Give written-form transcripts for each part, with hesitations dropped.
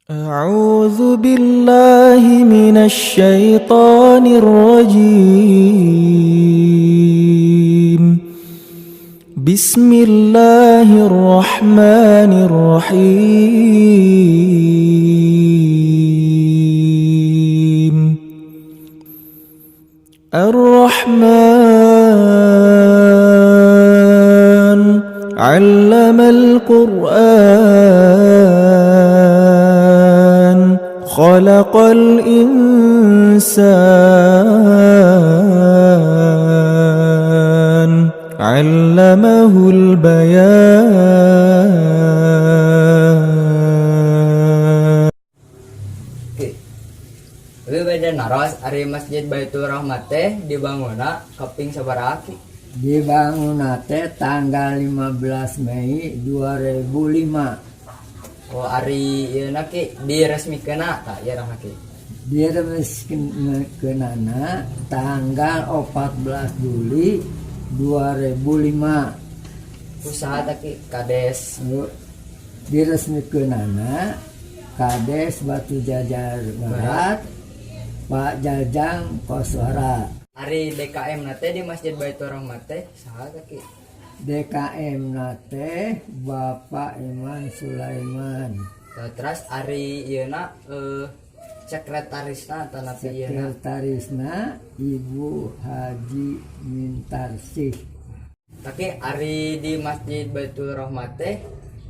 أعوذ بالله من الشيطان الرجيم. بسم الله الرحمن الرحيم. الرحمن علم القرآن خلق الإنسان علمه البيان. Beda naros ari Masjid Baitur Rahmat teh dibangunna kaping sabaraha ki? Dibangun teh tanggal 15 Mei 2005. Oh ari ieu na ki diresmikeunna tah ieu rahna ki. Diresmikeunana tanggal 14 Juli 2005. Usaha teh ki Kades. Diresmikeunana Kades Batu Jajar Barat Pak Jajang Koswara. Ari DKM na teh di Masjid Baitur Rahmat teh saha teh ki? DKM nate Bapak Iman Sulaiman. Terus ari ieu na sekretarisna atau napi ieu na? Sekretarisna Ibu Haji Mintarsih. Tapi ari di Masjid Baitur Rahmat teh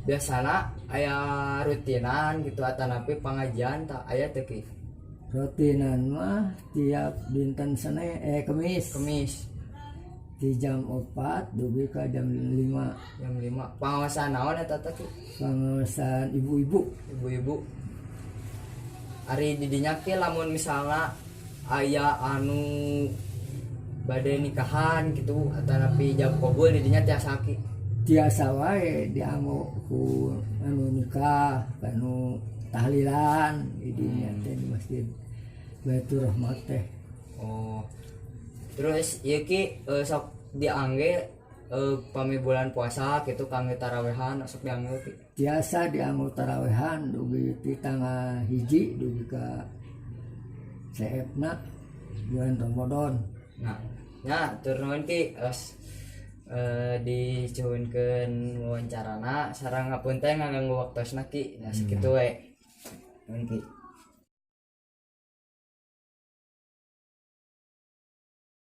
biasana aya rutinan gitu atau napi pengajian tak aya teh ki? Rutinan mah tiap dinten Senin Kemis di jam 4 dugi ke jam 5. Jam 5. Pengawasan naon eta teh ki? Pengawasan ibu-ibu. Ari di dinya ki lamun misalnya aya anu bade nikahan gitu atau napi jam kabul di dinya tiasa ki? Tiasa wae dianggo ku anu nikah, anu tahlilan di dinya teh di Masjid Baitur Rahmat teh. Oh. Terus ieu ki sok diangge pami bulan puasa gitu kangge tarawehan sok diangge ki? Biasa dianggo tarawehan dugi ti tanggal 1 dugi ka seepna bulan Ramadan. Nah, nya turun ki dicuhunkeun wawancarana sareng ngapunten ngaganggu waktosna ki. Nah sakitu we. Nuhun ki.